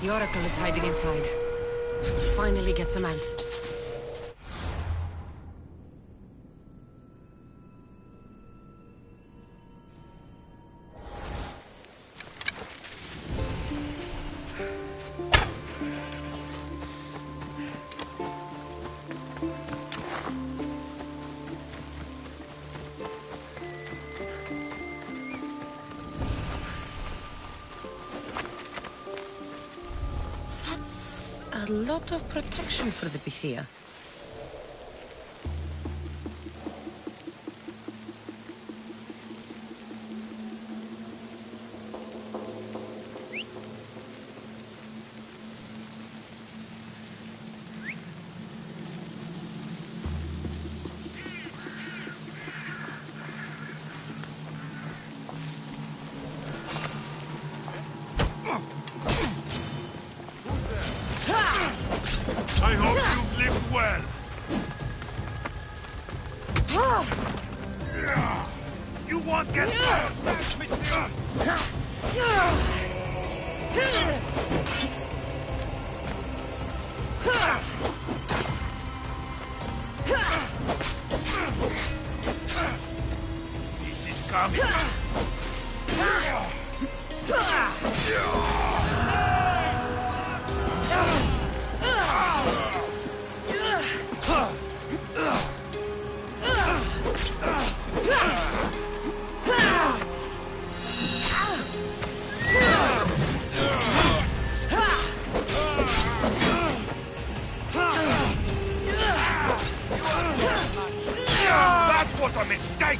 The Oracle is hiding inside. I'll finally get some answers. A lot of protection for the Pythia. I hope you've lived well. You won't get past that, mister! This is coming. That was a mistake!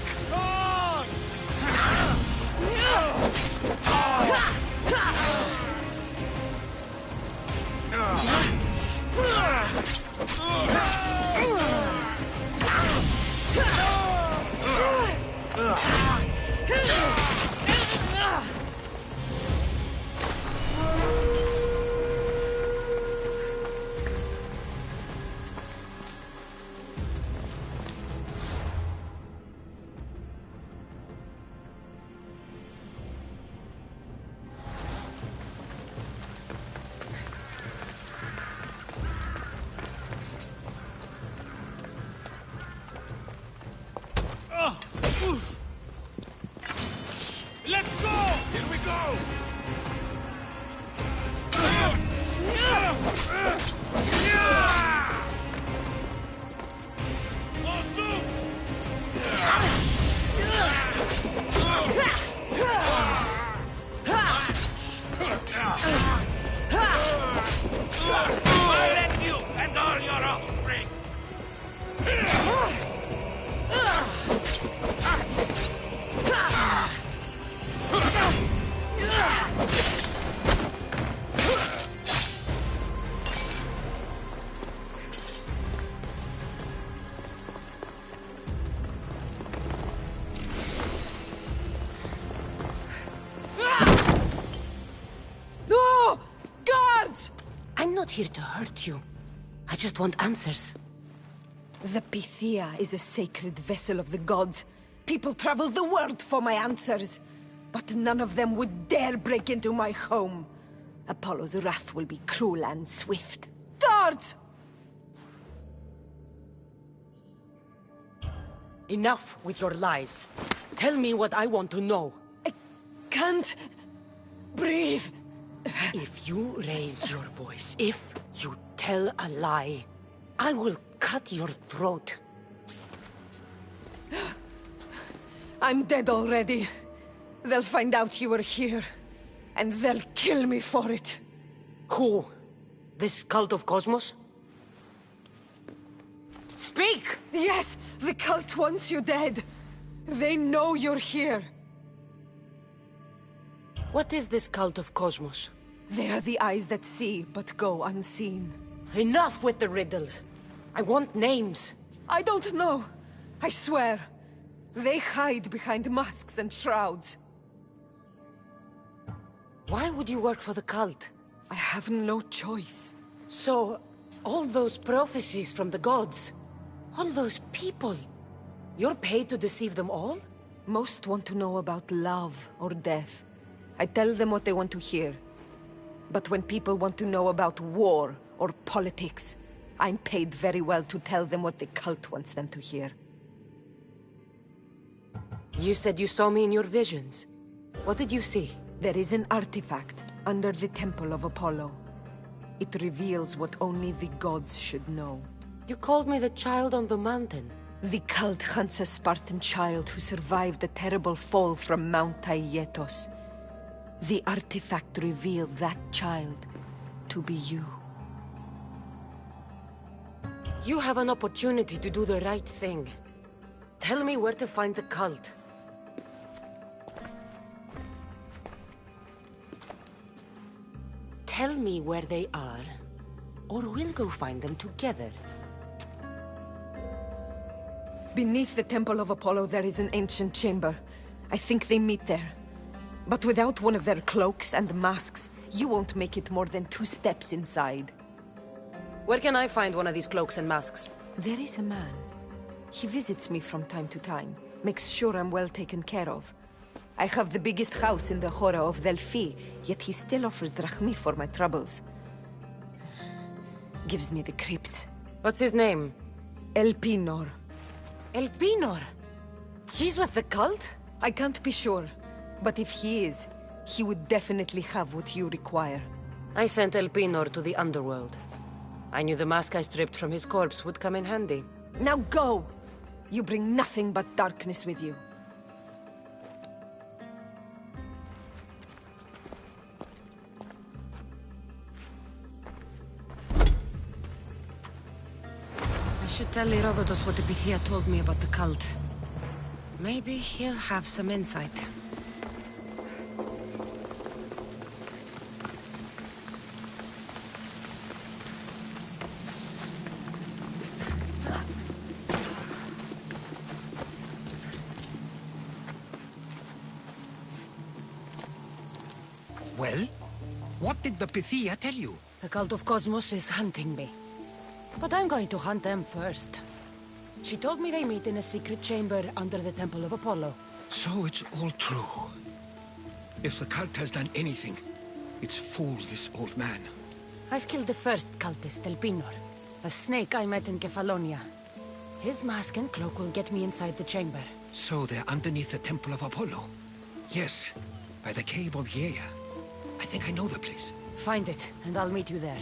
Let's go! Here we go! I let you and all your offspring! No! Guards! I'm not here to hurt you. I just want answers. The Pythia is a sacred vessel of the gods. People travel the world for my answers. But none of them would dare break into my home. Apollo's wrath will be cruel and swift. Guards! Enough with your lies. Tell me what I want to know. I can't breathe. If you raise your voice, if you tell a lie, I will cut your throat. I'm dead already. They'll find out you were here, and they'll kill me for it. Who? This cult of Cosmos? Speak! Yes, the cult wants you dead. They know you're here. What is this cult of Cosmos? They are the eyes that see, but go unseen. Enough with the riddles. I want names. I don't know. I swear. They hide behind masks and shrouds. Why would you work for the cult? I have no choice. So, all those prophecies from the gods, all those people, you're paid to deceive them all? Most want to know about love or death. I tell them what they want to hear. But when people want to know about war or politics, I'm paid very well to tell them what the cult wants them to hear. You said you saw me in your visions. What did you see? There is an artifact under the Temple of Apollo. It reveals what only the gods should know. You called me the child on the mountain. The cult hunts a Spartan child who survived the terrible fall from Mount Taygetos. The artifact revealed that child to be you. You have an opportunity to do the right thing. Tell me where to find the cult. Tell me where they are, or we'll go find them together. Beneath the Temple of Apollo there is an ancient chamber. I think they meet there. But without one of their cloaks and masks, you won't make it more than 2 steps inside. Where can I find one of these cloaks and masks? There is a man. He visits me from time to time, makes sure I'm well taken care of. I have the biggest house in the Hora of Delphi, yet he still offers drachmi for my troubles. Gives me the creeps. What's his name? Elpinor. Elpinor? He's with the cult? I can't be sure, but if he is, he would definitely have what you require. I sent Elpinor to the underworld. I knew the mask I stripped from his corpse would come in handy. Now go! You bring nothing but darkness with you. I should tell Herodotus what the Pythia told me about the cult. Maybe he'll have some insight. Well? What did the Pythia tell you? The cult of Cosmos is hunting me. But I'm going to hunt them first. She told me they meet in a secret chamber under the Temple of Apollo. So it's all true. If the cult has done anything, it's fooled this old man. I've killed the first cultist, Elpinor. A snake I met in Kefalonia. His mask and cloak will get me inside the chamber. So they're underneath the Temple of Apollo? Yes, by the cave of Yea. I think I know the place. Find it, and I'll meet you there.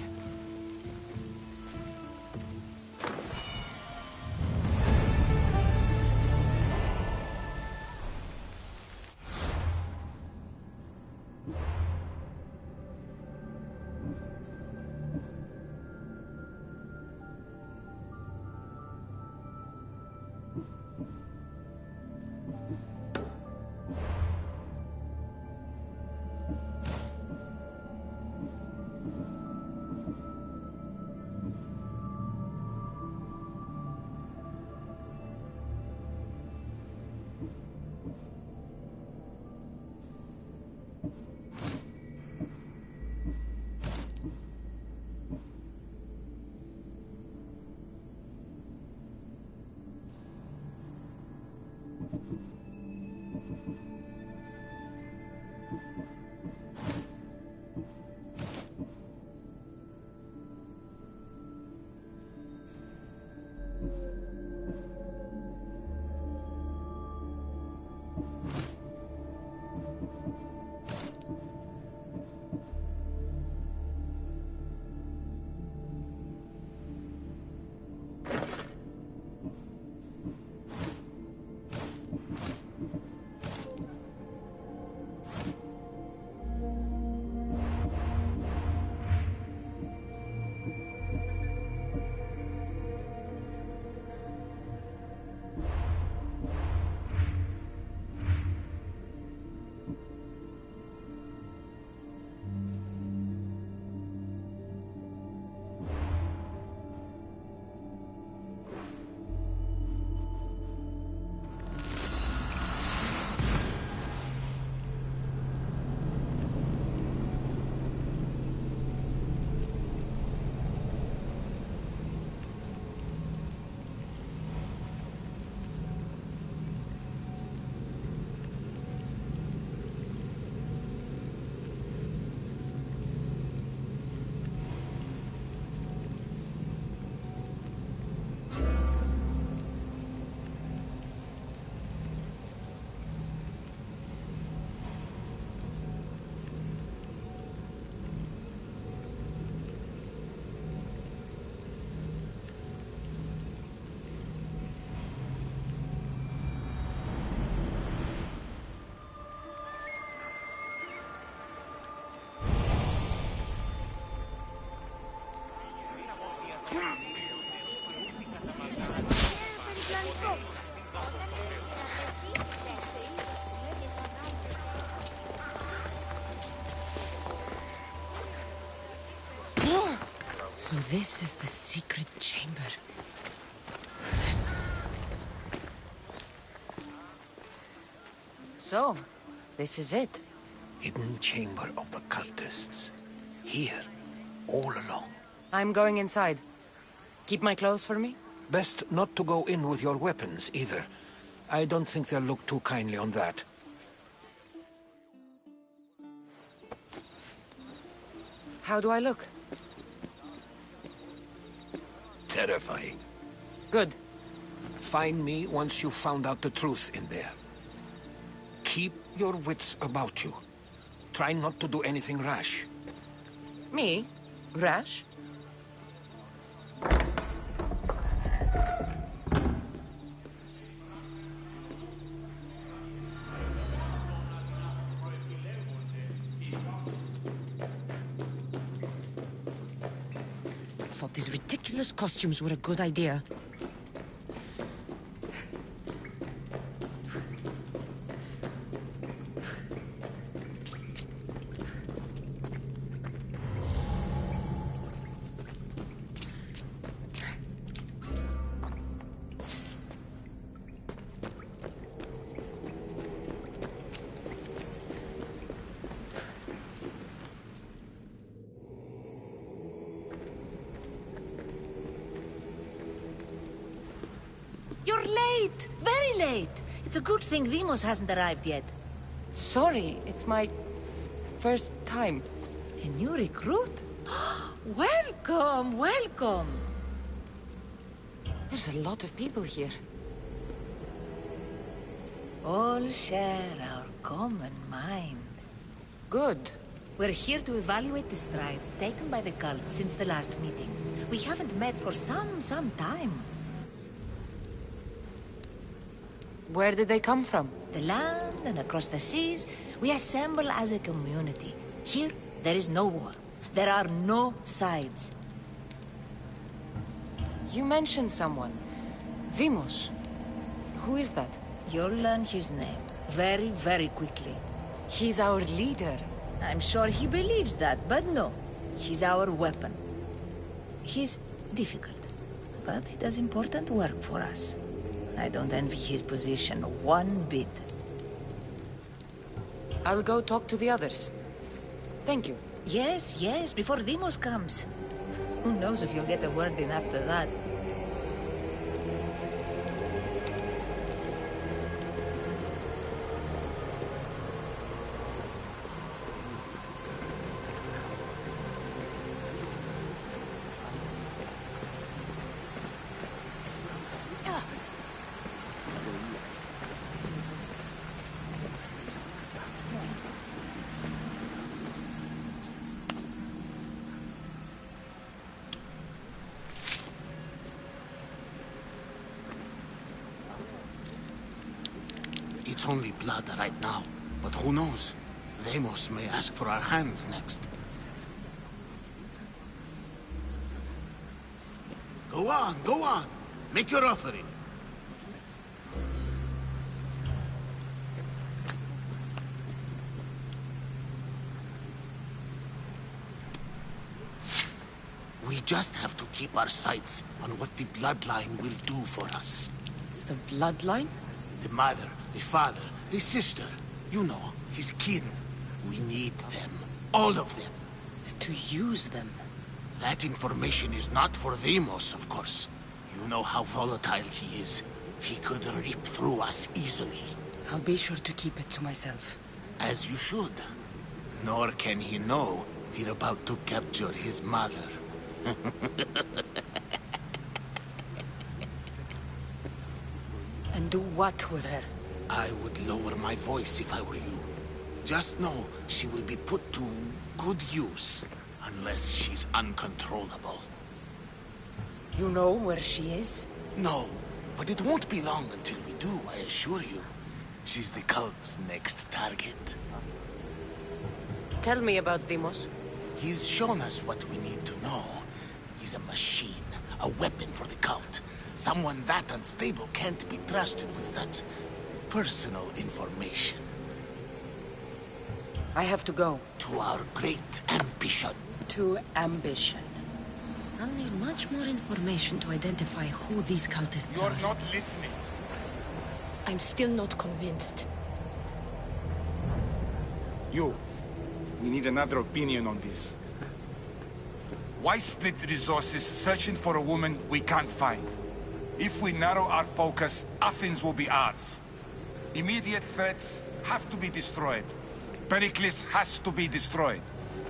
So this is the secret chamber. So, this is it. Hidden chamber of the cultists. Here, all along. I'm going inside. Keep my clothes for me? Best not to go in with your weapons, either. I don't think they'll look too kindly on that. How do I look? Terrifying. Good. Find me once you've found out the truth in there. Keep your wits about you. Try not to do anything rash. Me? Rash? Thought these ridiculous costumes were a good idea. You're late! Very late! It's a good thing Demos hasn't arrived yet. Sorry, it's my first time. A new recruit? Welcome, welcome! There's a lot of people here. All share our common mind. Good. We're here to evaluate the strides taken by the cult since the last meeting. We haven't met for some time. Where did they come from? The land and across the seas, we assemble as a community. Here, there is no war. There are no sides. You mentioned someone. Vimos. Who is that? You'll learn his name very, very quickly. He's our leader. I'm sure he believes that, but no. He's our weapon. He's difficult, but he does important work for us. I don't envy his position one bit. I'll go talk to the others. Thank you. Yes, yes, before Demos comes. Who knows if you'll get a word in after that. It's only blood right now, but who knows? Vemos may ask for our hands next. Go on, go on. Make your offering. We just have to keep our sights on what the bloodline will do for us. The bloodline? The mother, the father, the sister. You know, his kin. We need them. All of them. To use them. That information is not for Demos, of course. You know how volatile he is. He could rip through us easily. I'll be sure to keep it to myself. As you should. Nor can he know we're about to capture his mother. And do what with her? I would lower my voice if I were you. Just know she will be put to good use, unless she's uncontrollable. You know where she is? No, but it won't be long until we do, I assure you. She's the cult's next target. Tell me about Demos. He's shown us what we need to know. He's a machine, a weapon for the cult. Someone that unstable can't be trusted with such personal information. I have to go. To our great ambition. To ambition. I'll need much more information to identify who these cultists are. You're not listening. I'm still not convinced. You. We need another opinion on this. Why split resources searching for a woman we can't find? If we narrow our focus, Athens will be ours. Immediate threats have to be destroyed. Pericles has to be destroyed.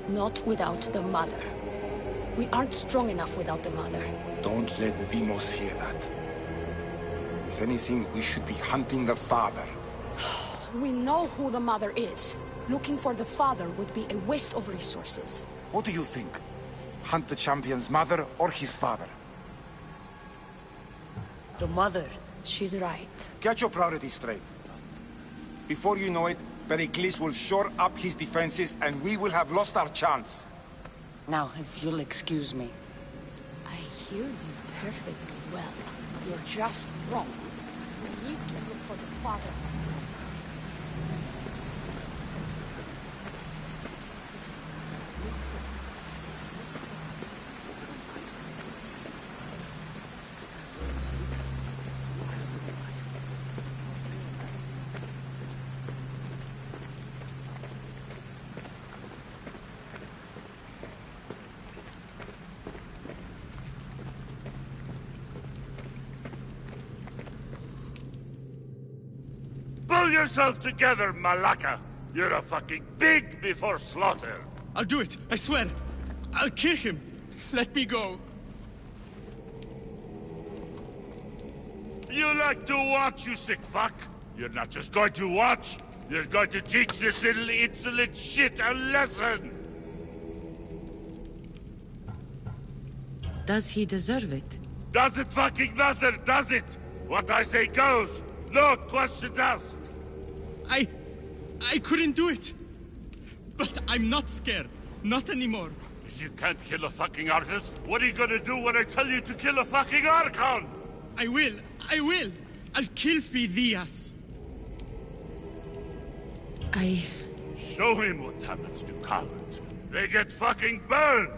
Not without the mother. We aren't strong enough without the mother. Don't let Deimos hear that. If anything, we should be hunting the father. We know who the mother is. Looking for the father would be a waste of resources. What do you think? Hunt the champion's mother or his father? The mother. She's right. Get your priorities straight. Before you know it, Pericles will shore up his defenses and we will have lost our chance. Now, if you'll excuse me. I hear you perfectly well. You're just wrong. We need to look for the father. Pull yourself together, Malaka! You're a fucking pig before slaughter! I'll do it, I swear. I'll kill him. Let me go. You like to watch, you sick fuck? You're not just going to watch, you're going to teach this little insolent shit a lesson! Does he deserve it? Does it fucking matter, does it? What I say goes! No questions asked! I couldn't do it. But I'm not scared. Not anymore. If you can't kill a fucking artist, what are you gonna do when I tell you to kill a fucking Archon? I will. I'll kill Phidias. Show him what happens to cowards. They get fucking burned!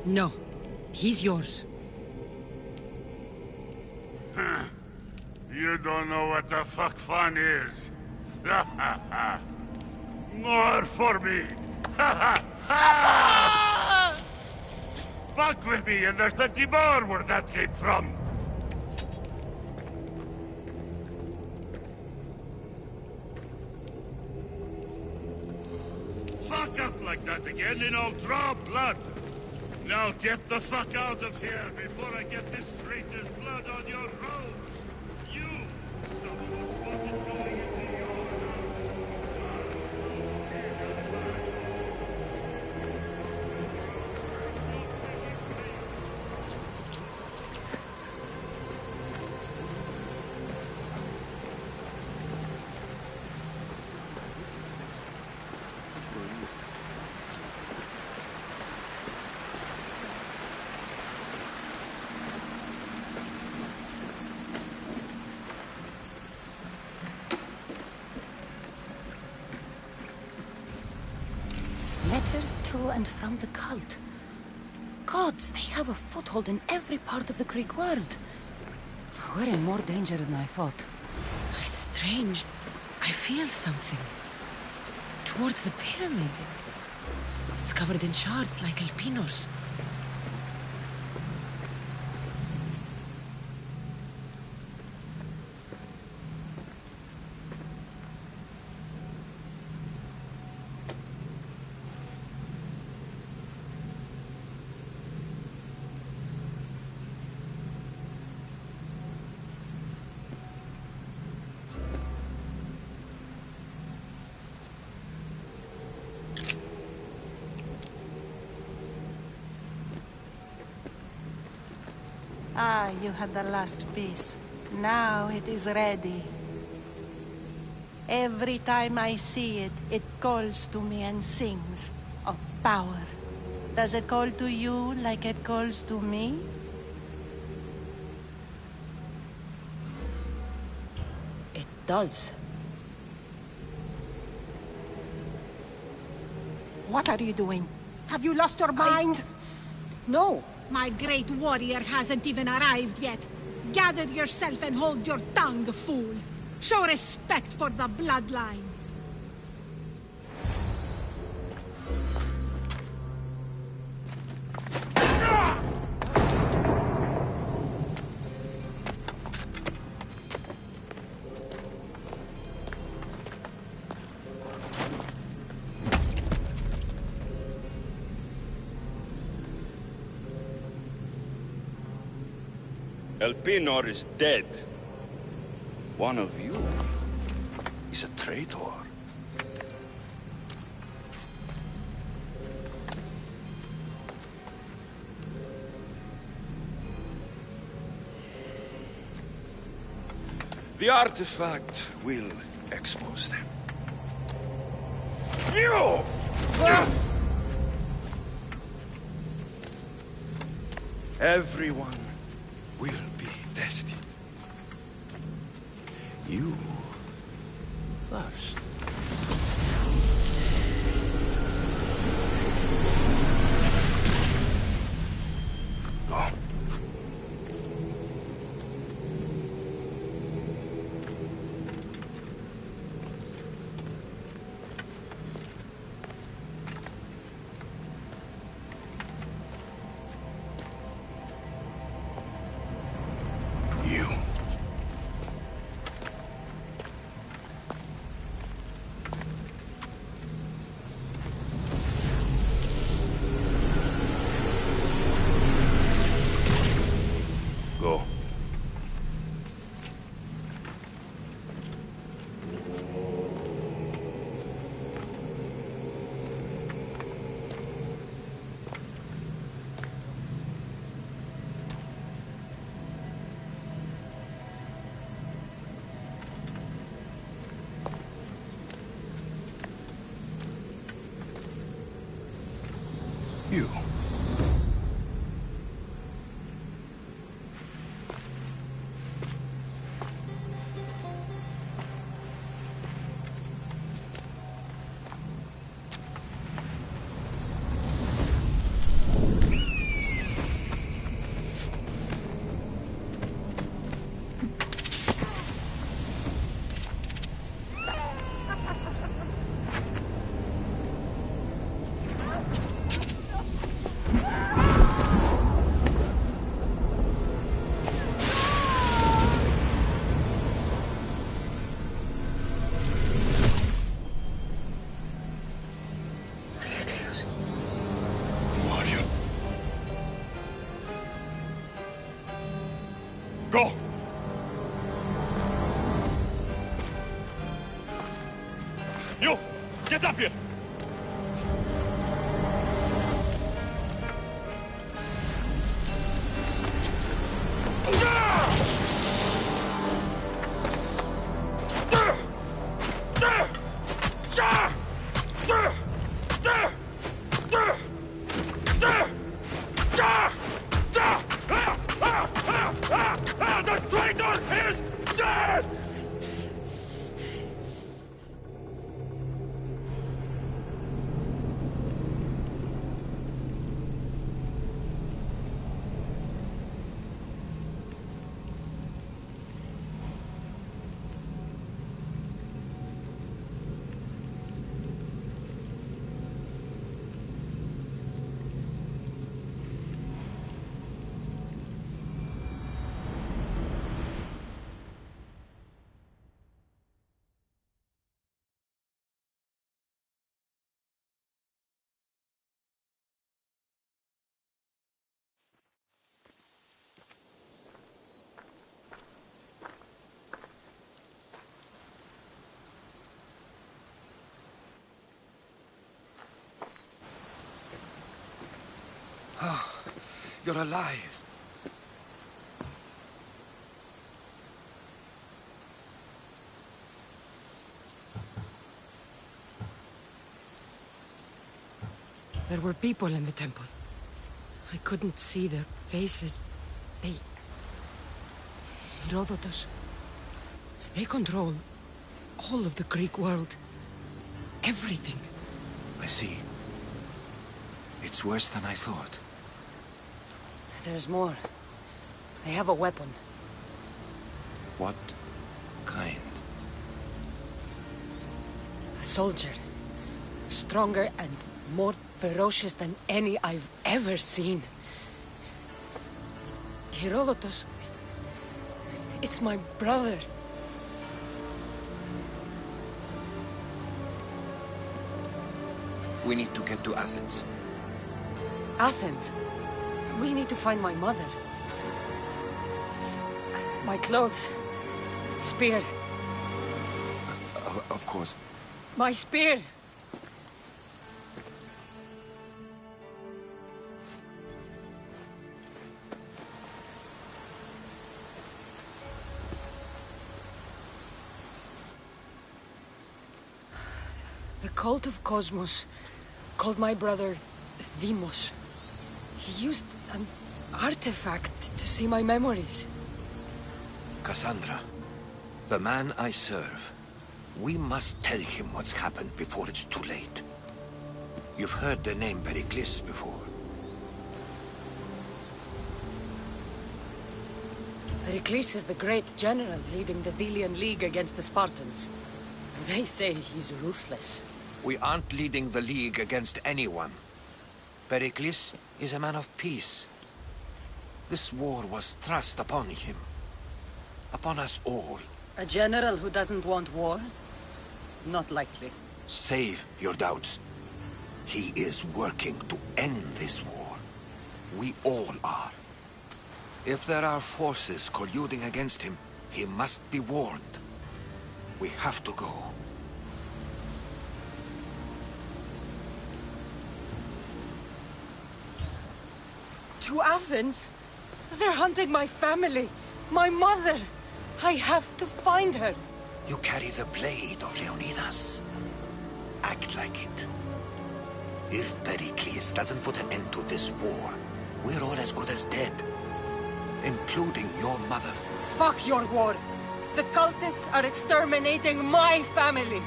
No. He's yours. You don't know what the fuck fun is. More for me. Fuck with me and there's plenty more where that came from. Fuck up like that again and I'll draw blood. Now get the fuck out of here before I get this traitor's blood on your robes! You! Some of us wasn't going into your Letters to and from the cult. Gods, they have a foothold in every part of the Greek world. We're in more danger than I thought. Strange. I feel something. Towards the pyramid. It's covered in shards like Alpinos. Ah, you had the last piece. Now it is ready. Every time I see it, it calls to me and sings of power. Does it call to you like it calls to me? It does. What are you doing? Have you lost your mind? No! My great warrior hasn't even arrived yet. Gather yourself and hold your tongue, fool. Show respect for the bloodline. Elpinor is dead. One of you is a traitor. The artifact will expose them. You! Everyone will be tested. You first. Go. You. Go. You. Who are you? Go! You! Get up here! The traitor is dead! You're alive. There were people in the temple. I couldn't see their faces. They... Herodotus. They control all of the Greek world. Everything. I see. It's worse than I thought. There's more. They have a weapon. What kind? A soldier. Stronger and more ferocious than any I've ever seen. Herodotus... It's my brother. We need to get to Athens. Athens? We need to find my mother. My clothes. Spear. Of course. My spear! The cult of Cosmos called my brother Deimos. He used an artifact to see my memories. Cassandra, the man I serve. We must tell him what's happened before it's too late. You've heard the name Pericles before. Pericles is the great general leading the Delian League against the Spartans. They say he's ruthless. We aren't leading the League against anyone. Pericles is a man of peace. This war was thrust upon him. Upon us all. A general who doesn't want war? Not likely. Save your doubts. He is working to end this war. We all are. If there are forces colluding against him, he must be warned. We have to go. To Athens? They're hunting my family, my mother. I have to find her. You carry the blade of Leonidas. Act like it. If Pericles doesn't put an end to this war, we're all as good as dead. Including your mother. Fuck your war. The cultists are exterminating my family.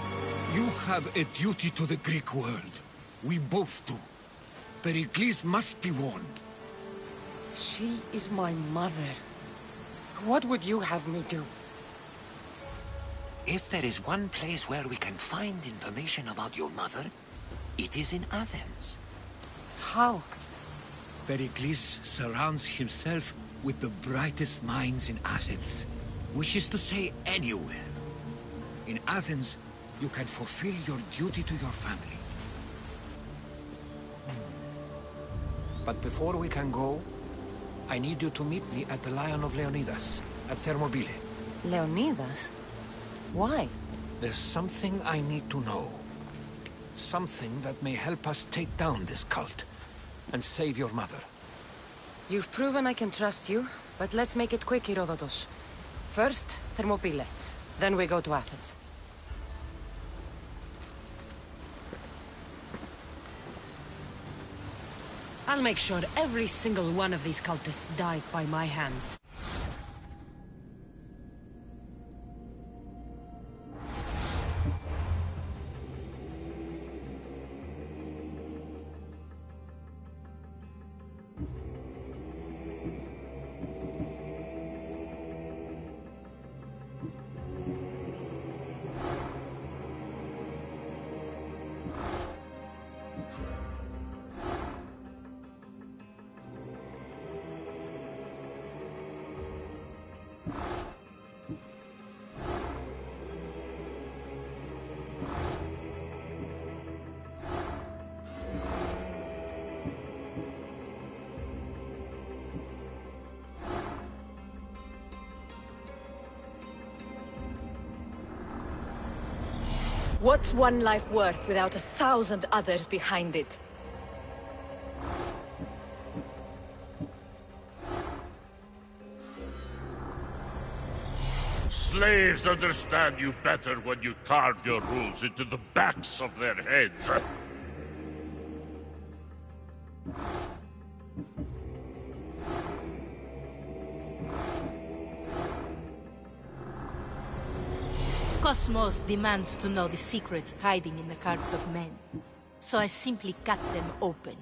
You have a duty to the Greek world. We both do. Pericles must be warned. She is my mother. What would you have me do? If there is one place where we can find information about your mother, it is in Athens. How? Pericles surrounds himself with the brightest minds in Athens. Which is to say, anywhere. In Athens, you can fulfill your duty to your family. But before we can go, I need you to meet me at the Lion of Leonidas, at Thermopylae. Leonidas? Why? There's something I need to know. Something that may help us take down this cult, and save your mother. You've proven I can trust you, but let's make it quick, Herodotus. First, Thermopylae. Then we go to Athens. I'll make sure every single one of these cultists dies by my hands. What's one life worth without 1,000 others behind it? Slaves understand you better when you carve your rules into the backs of their heads. Cosmos demands to know the secrets hiding in the hearts of men, so I simply cut them open.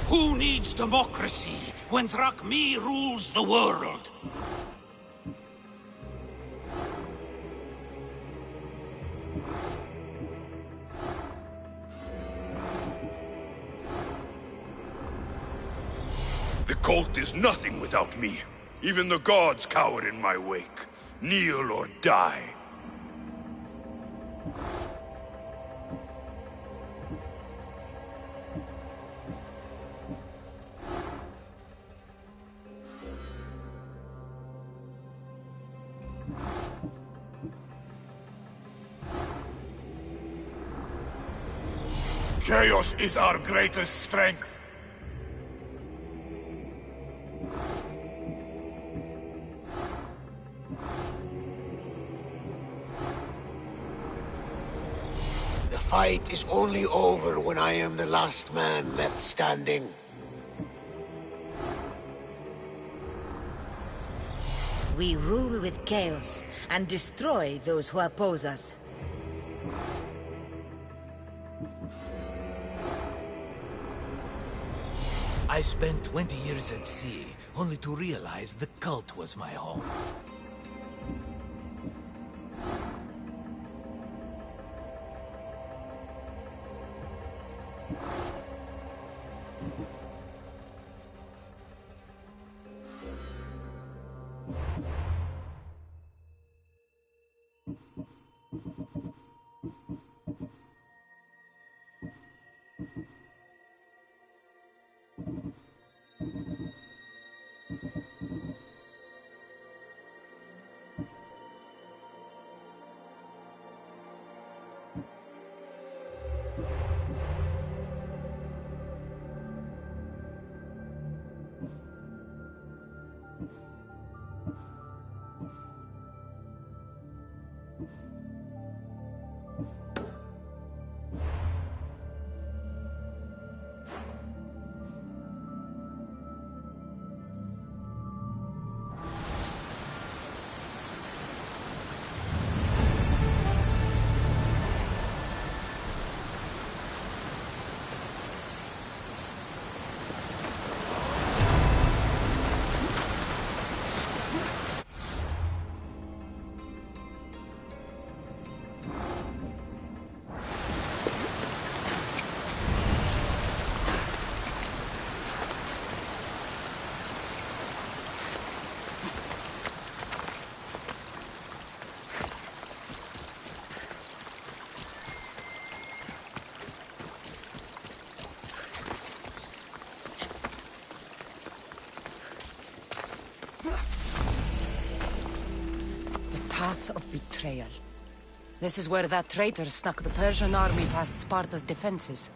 Who needs democracy when Thrakmi rules the world? The cult is nothing without me. Even the gods cower in my wake. Kneel or die. Chaos is our greatest strength. The fight is only over when I am the last man left standing. We rule with chaos and destroy those who oppose us. I spent 20 years at sea, only to realize the cult was my home. Path of betrayal. This is where that traitor snuck the Persian army past Sparta's defenses.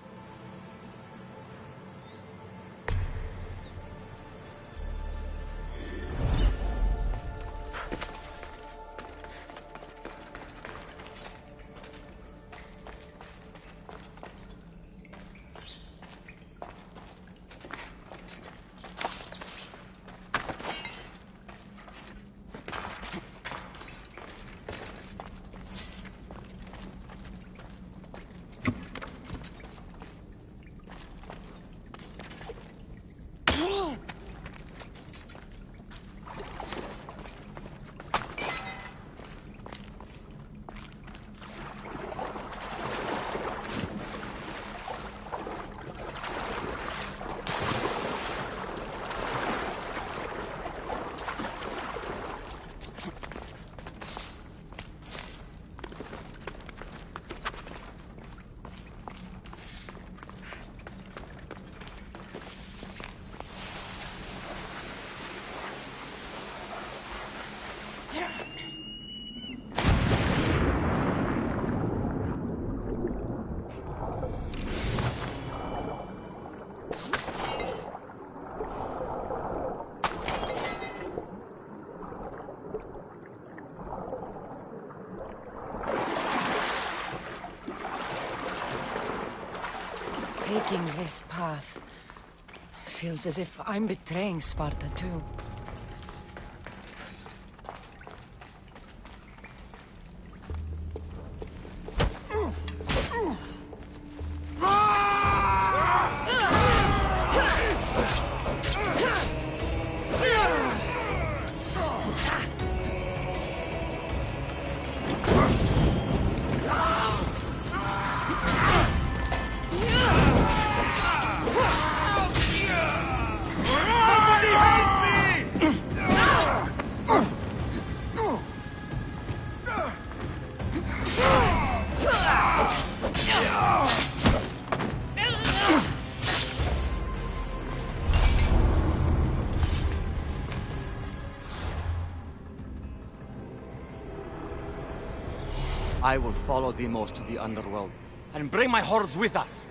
Taking this path feels as if I'm betraying Sparta too. I will follow Demos to the underworld, and bring my hordes with us!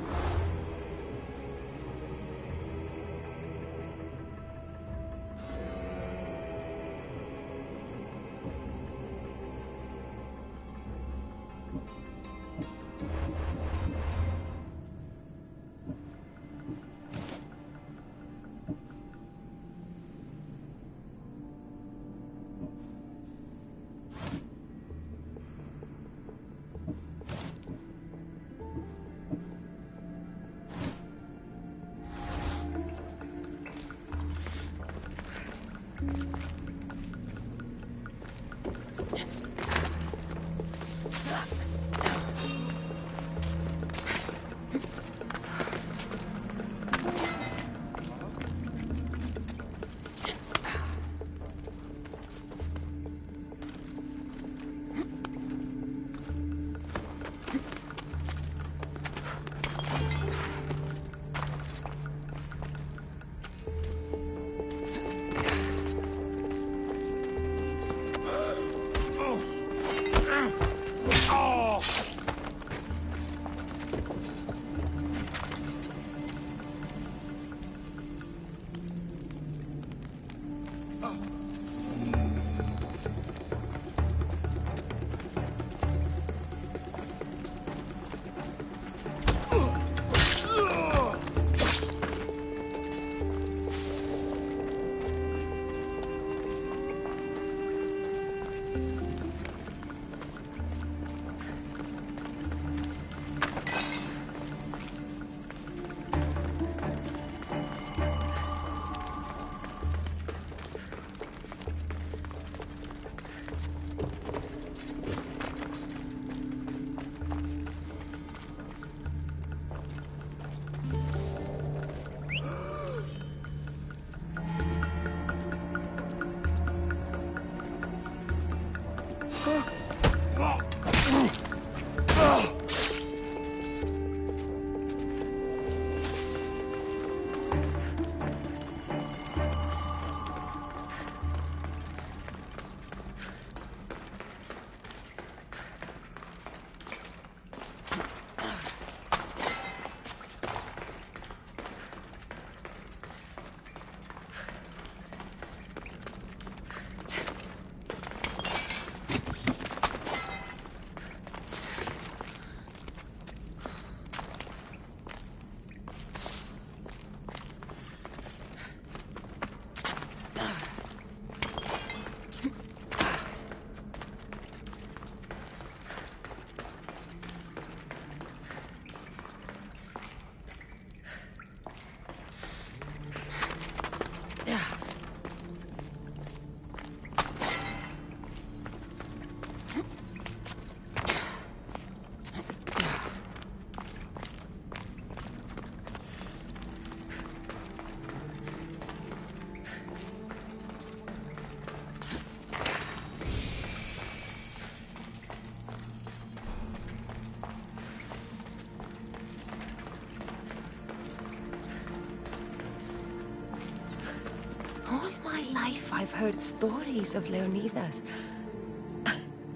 Life I've heard stories of Leonidas.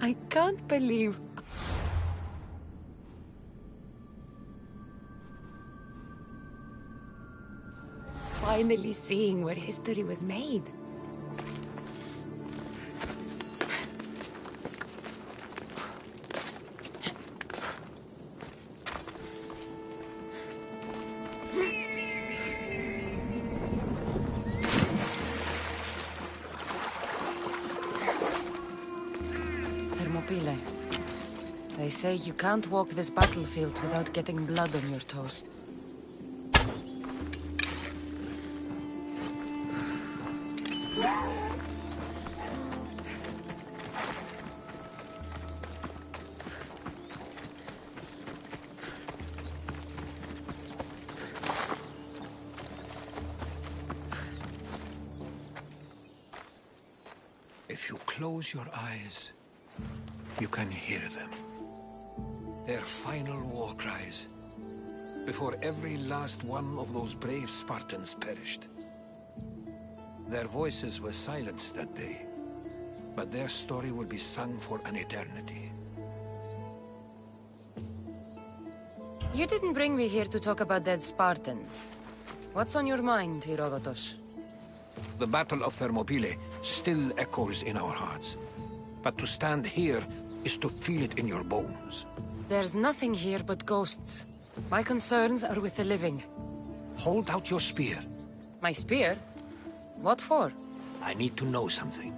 I can't believe... Finally seeing where history was made. They say you can't walk this battlefield without getting blood on your toes. If you close your eyes, you can hear them. Their final war cries, before every last one of those brave Spartans perished. Their voices were silenced that day, but their story will be sung for an eternity. You didn't bring me here to talk about dead Spartans. What's on your mind, Herodotus? The Battle of Thermopylae still echoes in our hearts. But to stand here is to feel it in your bones. There's nothing here but ghosts. My concerns are with the living. Hold out your spear. My spear? What for? I need to know something.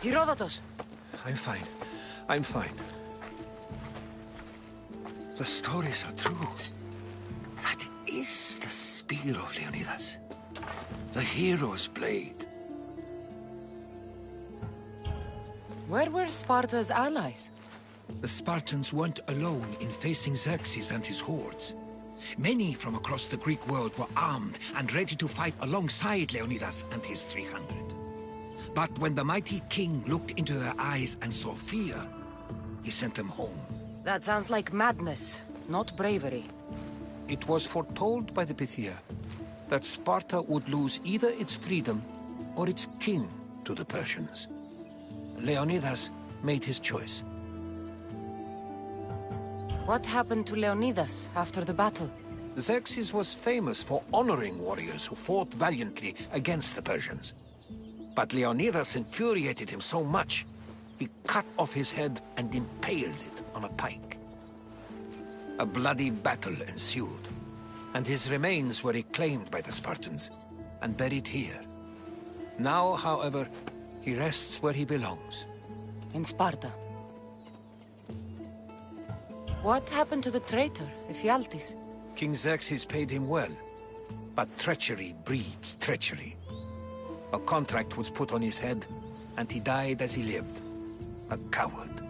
Herodotus! I'm fine. I'm fine. The stories are true. That is the spear of Leonidas. The hero's blade. Where were Sparta's allies? The Spartans weren't alone in facing Xerxes and his hordes. Many from across the Greek world were armed and ready to fight alongside Leonidas and his 300. But when the mighty king looked into their eyes and saw fear, he sent them home. That sounds like madness, not bravery. It was foretold by the Pythia that Sparta would lose either its freedom or its king to the Persians. Leonidas made his choice. What happened to Leonidas after the battle? Xerxes was famous for honoring warriors who fought valiantly against the Persians. But Leonidas infuriated him so much, he cut off his head and impaled it on a pike. A bloody battle ensued, and his remains were reclaimed by the Spartans and buried here. Now, however, he rests where he belongs. In Sparta. What happened to the traitor, Ephialtes? King Xerxes paid him well, but treachery breeds treachery. A contract was put on his head, and he died as he lived. A coward.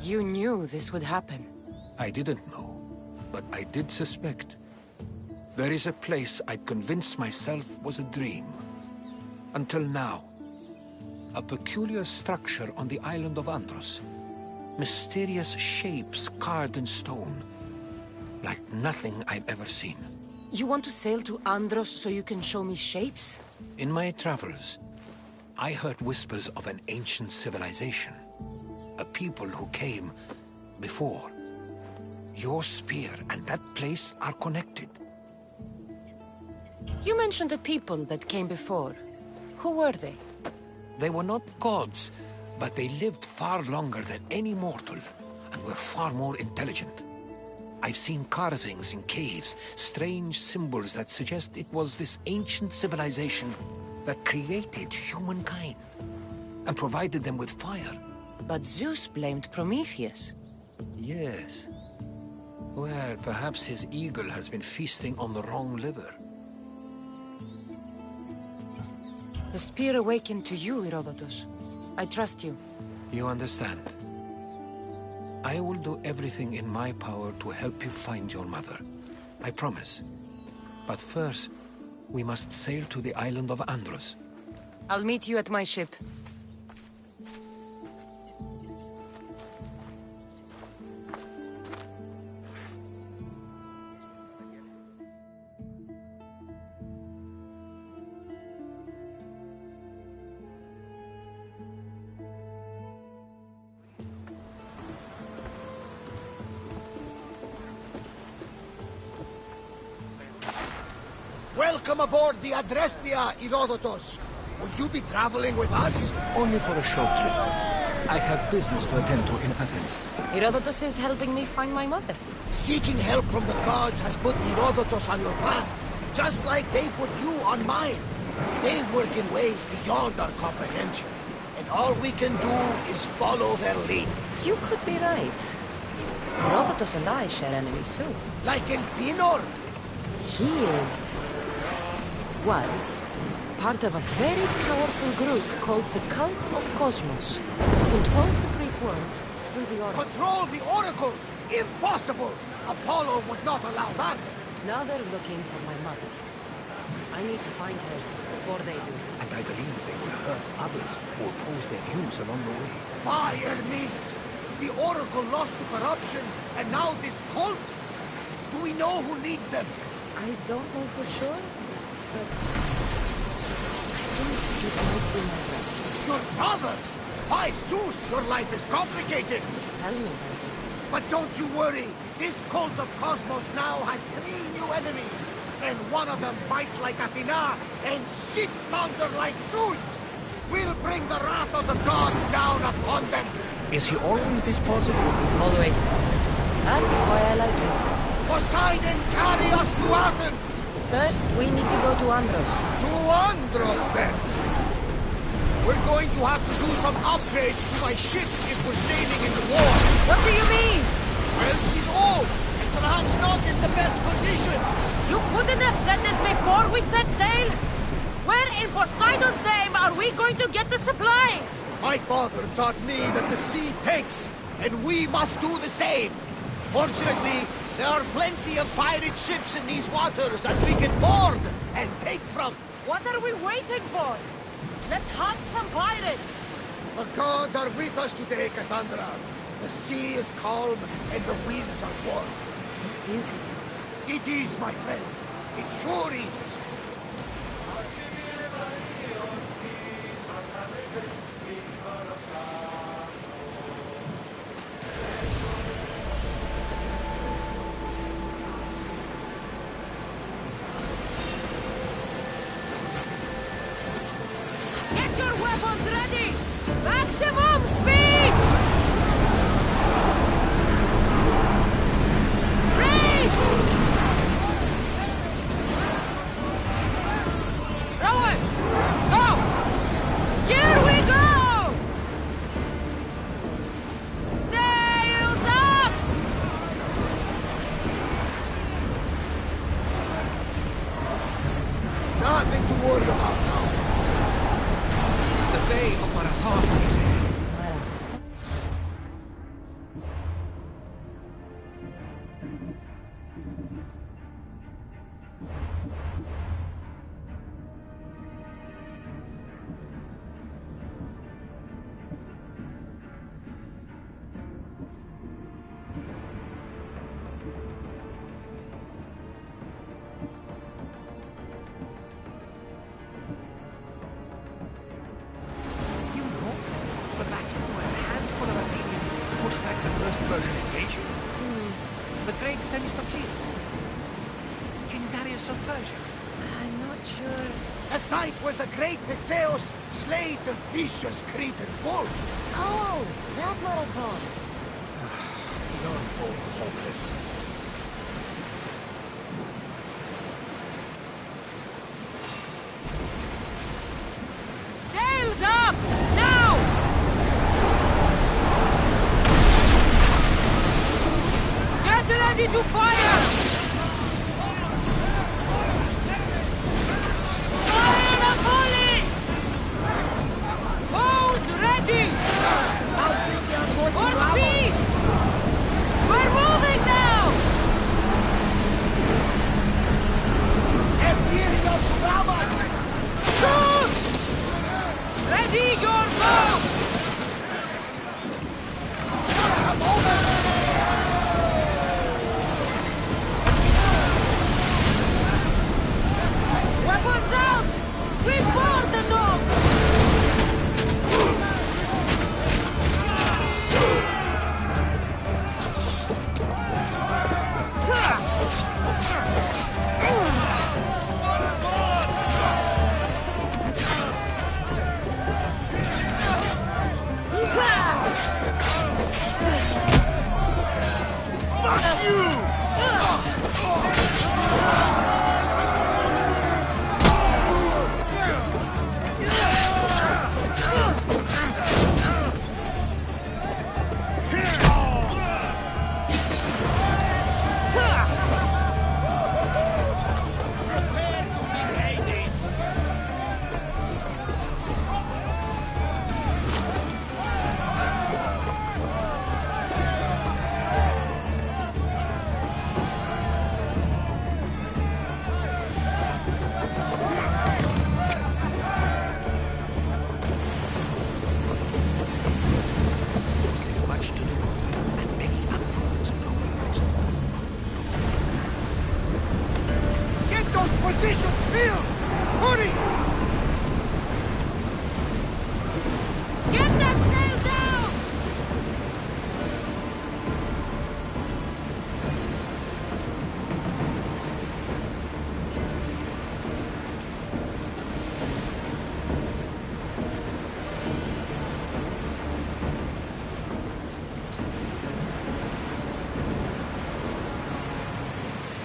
You knew this would happen. I didn't know, but I did suspect. There is a place I'd convinced myself was a dream. Until now. A peculiar structure on the island of Andros. Mysterious shapes carved in stone. Like nothing I've ever seen. You want to sail to Andros so you can show me shapes? In my travels, I heard whispers of an ancient civilization. A people who came before. Your spear and that place are connected. You mentioned the people that came before. Who were they? They were not gods, but they lived far longer than any mortal, and were far more intelligent. I've seen carvings in caves, strange symbols that suggest it was this ancient civilization that created humankind, and provided them with fire. But Zeus blamed Prometheus. Yes. Well, perhaps his eagle has been feasting on the wrong liver. The spear awakened to you, Herodotus. I trust you. You understand. I will do everything in my power to help you find your mother. I promise. But first, we must sail to the island of Andros. I'll meet you at my ship. Welcome aboard the Adrestia, Herodotus. Will you be traveling with us? Only for a short trip. I have business to attend to in Athens. Herodotus is helping me find my mother. Seeking help from the gods has put Herodotus on your path, just like they put you on mine. They work in ways beyond our comprehension, and all we can do is follow their lead. You could be right. Herodotus and I share enemies too. Like in Pinor. He was part of a very powerful group called the Cult of Cosmos, that controls the Greek world through the Oracle. Control the Oracle? Impossible! Apollo would not allow that. Now they're looking for my mother. I need to find her before they do. And I believe they will hurt others who oppose their views along the way. By Hermes! The Oracle lost to corruption, and now this cult? Do we know who leads them? I don't know for sure, but I think it might be my brother. Your brother? By Zeus, your life is complicated. Tell me about it. But don't you worry. This cult of Cosmos now has 3 new enemies. And one of them bites like Athena and shits thunder like Zeus. We'll bring the wrath of the gods down upon them. Is he always this positive? Always. That's why I like him. Poseidon, carry us to Athens! First, we need to go to Andros. To Andros, then! We're going to have to do some upgrades to my ship if we're sailing in the war. What do you mean? Well, she's old, and perhaps not in the best condition. You couldn't have said this before we set sail? Where in Poseidon's name are we going to get the supplies? My father taught me that the sea takes, and we must do the same. Fortunately, there are plenty of pirate ships in these waters that we can board and take from. What are we waiting for? Let's hunt some pirates! The gods are with us today, Cassandra. The sea is calm and the winds are warm. It's beautiful. It is, my friend. It sure is. Get your weapons ready! Maximum speed! Race! Rowers! Go! Here we go! Sails up! Nothing to worry about now. The Bay of Marathon is ahead. The great Themistocles. King Darius of Persia. I'm not sure. A site where the great Theseus slayed the vicious Cretan bull. Oh, that marathon. You're both hopeless. Sails up! Now! Get ready to fire! Fire the volley! Bows ready! For speed! We're moving now! Shoot! Ready your bow! Weapons out! Report the dogs! There's much to do, and many unknowns in our horizon. Get those positions filled! Hurry! Get that sail down!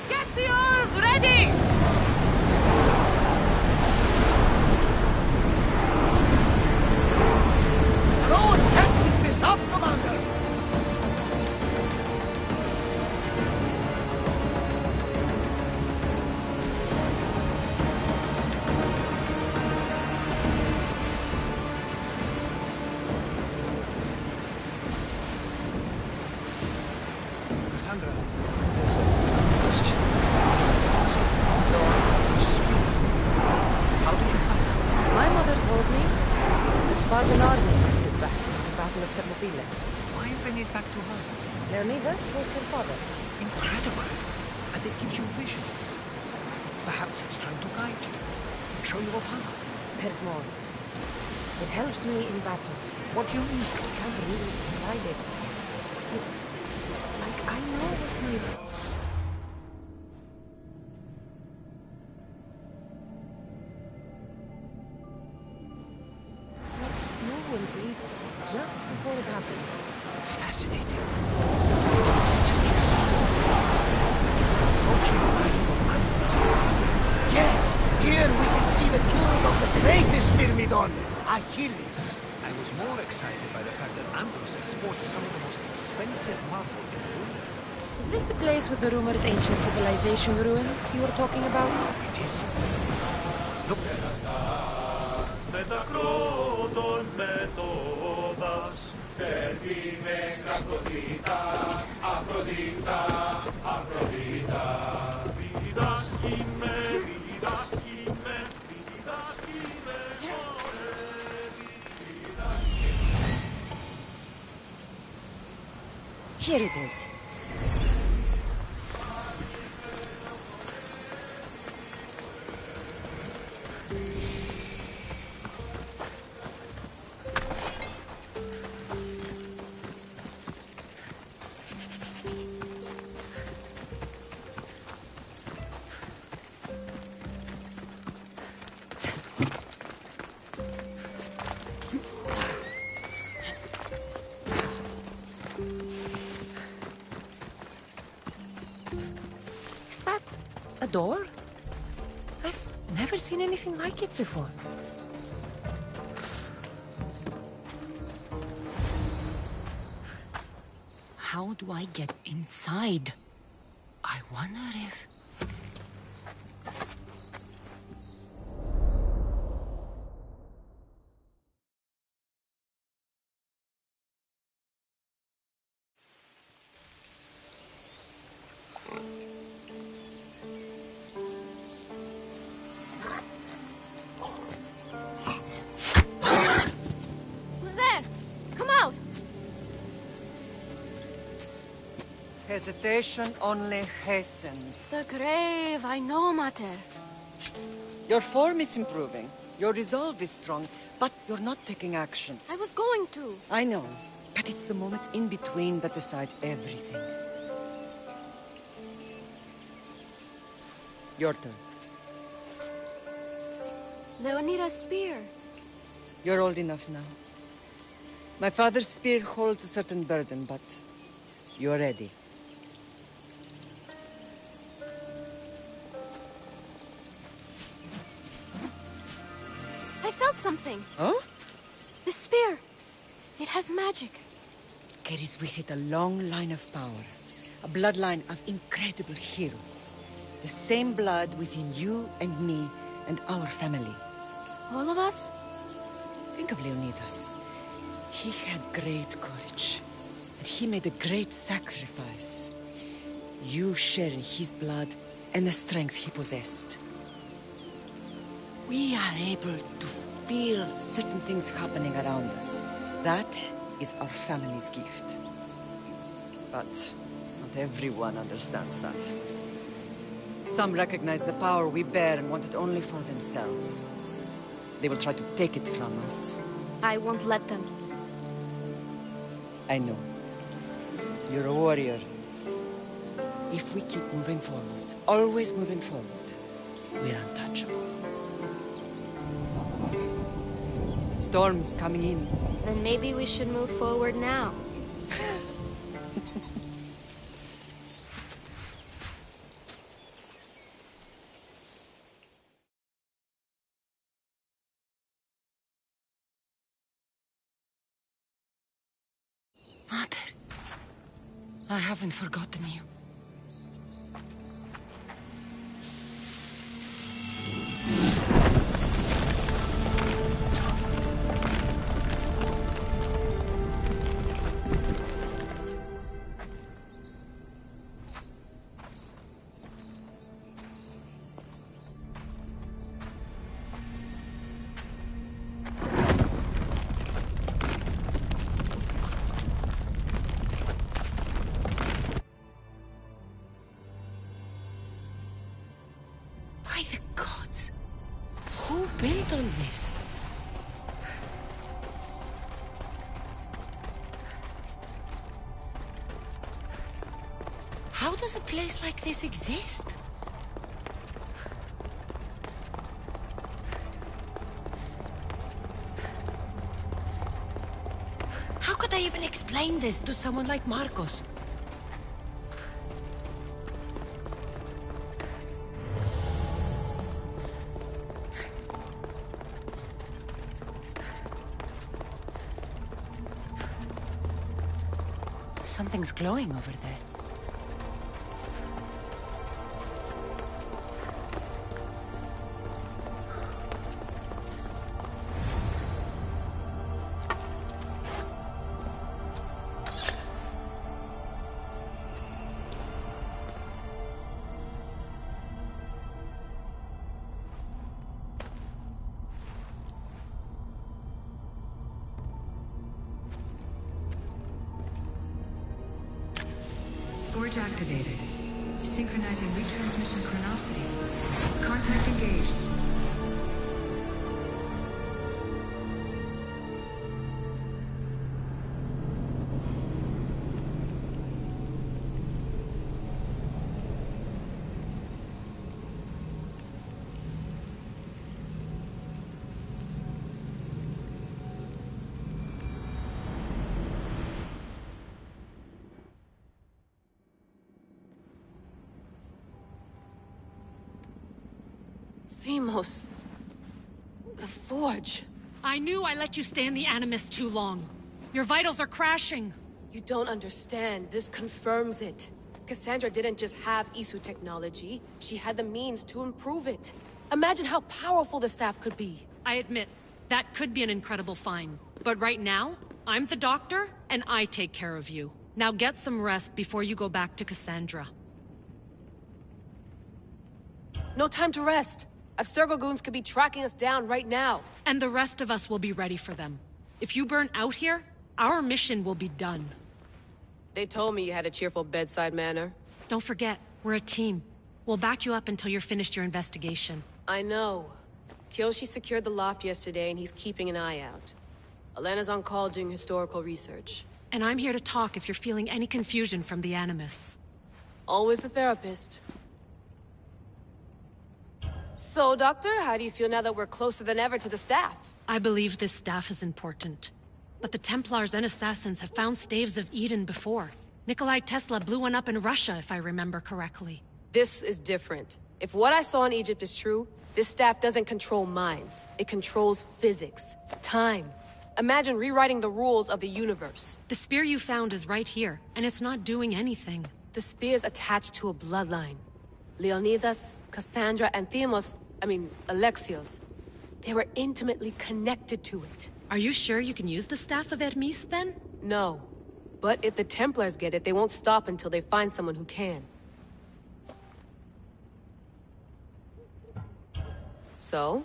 Get the oars ready! Those can't keep this up, Commander! Cassandra, there's a question to ask you. You speak. How did you find out? My mother told me the Spartan army entered back in the Battle of Thermopylae. Why bring it back to her? Leonidas was her father. Incredible. And it gives you visions. Perhaps it's trying to guide you. Show you a path. There's more. It helps me in battle. What do you mean? I can't really describe it. It's like I know what we... You will be just before it happens. Fascinating. This is just extraordinary. Approaching the island of Andros. Yes, here we can see the tomb of the greatest Myrmidon, Achilles. I was more excited by the fact that Andros exports some of the most expensive marble in the world. Is this the place with the rumored ancient civilization ruins you were talking about? It is. Look. Here it is. door? I've never seen anything like it before. How do I get inside? I wonder if... Who's there? Come out! Hesitation only hastens. The grave, I know, Mater. Your form is improving. Your resolve is strong, but you're not taking action. I was going to. I know, but it's the moments in between that decide everything. Your turn. Leonida's spear. You're old enough now. My father's spear holds a certain burden, but you're ready. I felt something. Huh? The spear. It has magic. Carries with it a long line of power. A bloodline of incredible heroes. The same blood within you and me and our family. All of us? Think of Leonidas. He had great courage. And he made a great sacrifice. You share in his blood and the strength he possessed. We are able to feel certain things happening around us. That is our family's gift. But not everyone understands that. Some recognize the power we bear and want it only for themselves. They will try to take it from us. I won't let them. I know. You're a warrior. If we keep moving forward, always moving forward, we're untouchable. Storm's coming in. Then maybe we should move forward now. Mother, I haven't forgotten you. By the gods! Who built all this? How does a place like this exist? How could I even explain this to someone like Marcos? Something's glowing over there. Forge activated. Synchronizing retransmission chronicity. Contact engaged. Themos. The Forge. I knew I let you stay in the Animus too long. Your vitals are crashing. You don't understand. This confirms it. Cassandra didn't just have Isu technology. She had the means to improve it. Imagine how powerful the staff could be. I admit, that could be an incredible find. But right now, I'm the doctor, and I take care of you. Now get some rest before you go back to Cassandra. No time to rest. Abstergo goons could be tracking us down right now. And the rest of us will be ready for them. If you burn out here, our mission will be done. They told me you had a cheerful bedside manner. Don't forget, we're a team. We'll back you up until you're finished your investigation. I know. Kyoshi secured the loft yesterday and he's keeping an eye out. Elena's on call doing historical research. And I'm here to talk if you're feeling any confusion from the Animus. Always the therapist. So, Doctor, how do you feel now that we're closer than ever to the staff? I believe this staff is important. But the Templars and Assassins have found staves of Eden before. Nikolai Tesla blew one up in Russia, if I remember correctly. This is different. If what I saw in Egypt is true, this staff doesn't control minds. It controls physics, time. Imagine rewriting the rules of the universe. The spear you found is right here, and it's not doing anything. The spear's attached to a bloodline. Leonidas, Cassandra, and Alexios. They were intimately connected to it. Are you sure you can use the Staff of Hermes, then? No. But if the Templars get it, they won't stop until they find someone who can. So,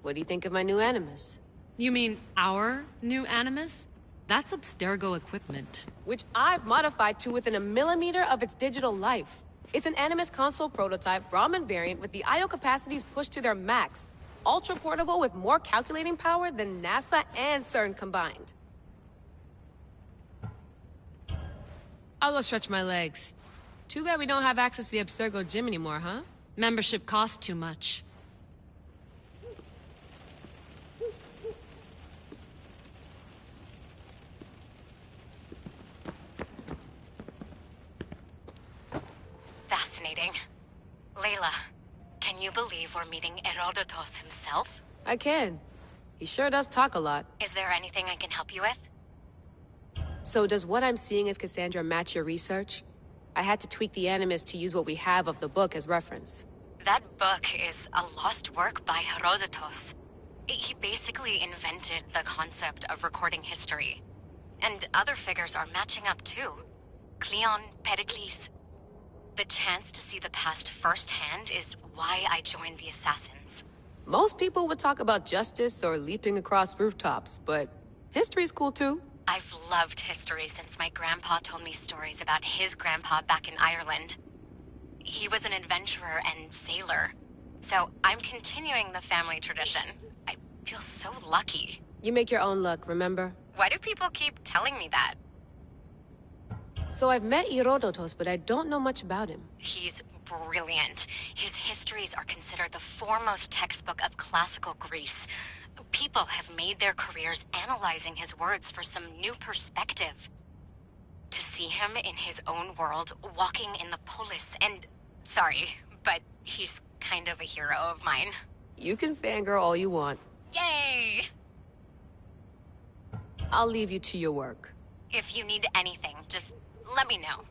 what do you think of my new Animus? You mean our new Animus? That's Abstergo equipment. Which I've modified to within a millimeter of its digital life. It's an Animus console prototype Brahmin variant with the I/O capacities pushed to their max. Ultra portable with more calculating power than NASA and CERN combined. I'll go stretch my legs. Too bad we don't have access to the Abstergo gym anymore, huh? Membership costs too much. Fascinating. Layla, can you believe we're meeting Herodotus himself? I can. He sure does talk a lot. Is there anything I can help you with? So does what I'm seeing as Cassandra match your research? I had to tweak the Animus to use what we have of the book as reference. That book is a lost work by Herodotus. He basically invented the concept of recording history. And other figures are matching up too. Cleon, Pericles. The chance to see the past firsthand is why I joined the Assassins. Most people would talk about justice or leaping across rooftops, but history's cool too. I've loved history since my grandpa told me stories about his grandpa back in Ireland. He was an adventurer and sailor, so I'm continuing the family tradition. I feel so lucky. You make your own luck, remember? Why do people keep telling me that? So I've met Herodotus, but I don't know much about him. He's brilliant. His histories are considered the foremost textbook of classical Greece. People have made their careers analyzing his words for some new perspective. To see him in his own world, walking in the polis, and... Sorry, but he's kind of a hero of mine. You can fangirl all you want. Yay! I'll leave you to your work. If you need anything, just let me know.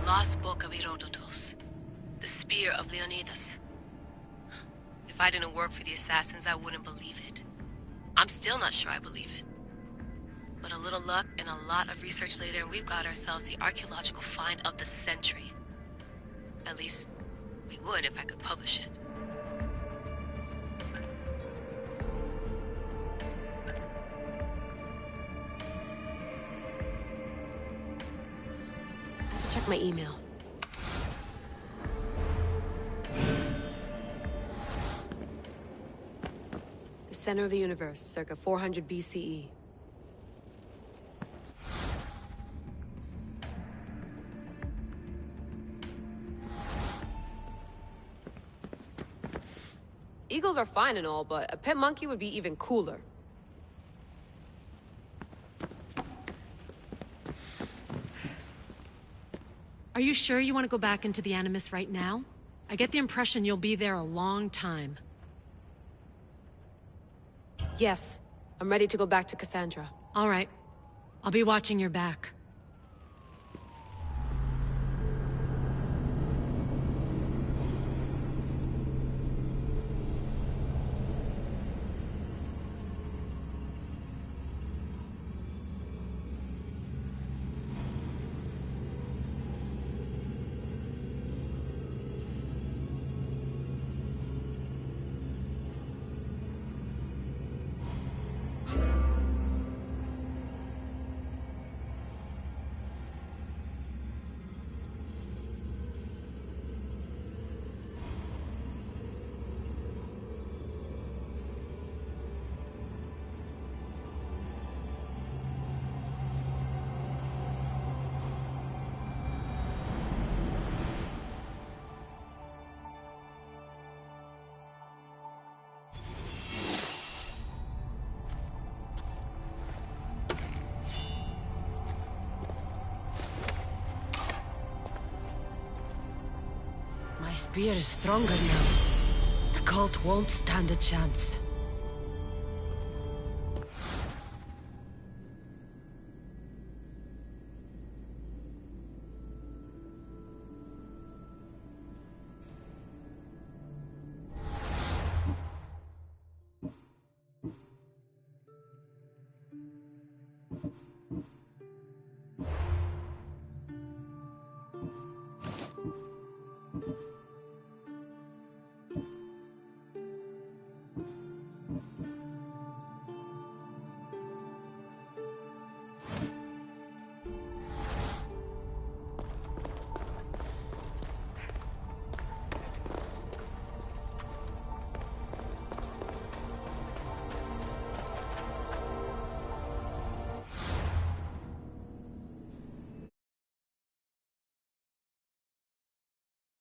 lost book of Herodotus. The spear of Leonidas. If I didn't work for the assassins, I wouldn't believe it. I'm still not sure I believe it. But a little luck and a lot of research later, and we've got ourselves the archaeological find of the century. At least, we would if I could publish it. I should check my email. The center of the universe, circa 400 BCE. Eagles are fine and all, but a pet monkey would be even cooler. Are you sure you want to go back into the Animus right now? I get the impression you'll be there a long time. Yes, I'm ready to go back to Cassandra. All right. I'll be watching your back. My spear is stronger now. The cult won't stand a chance.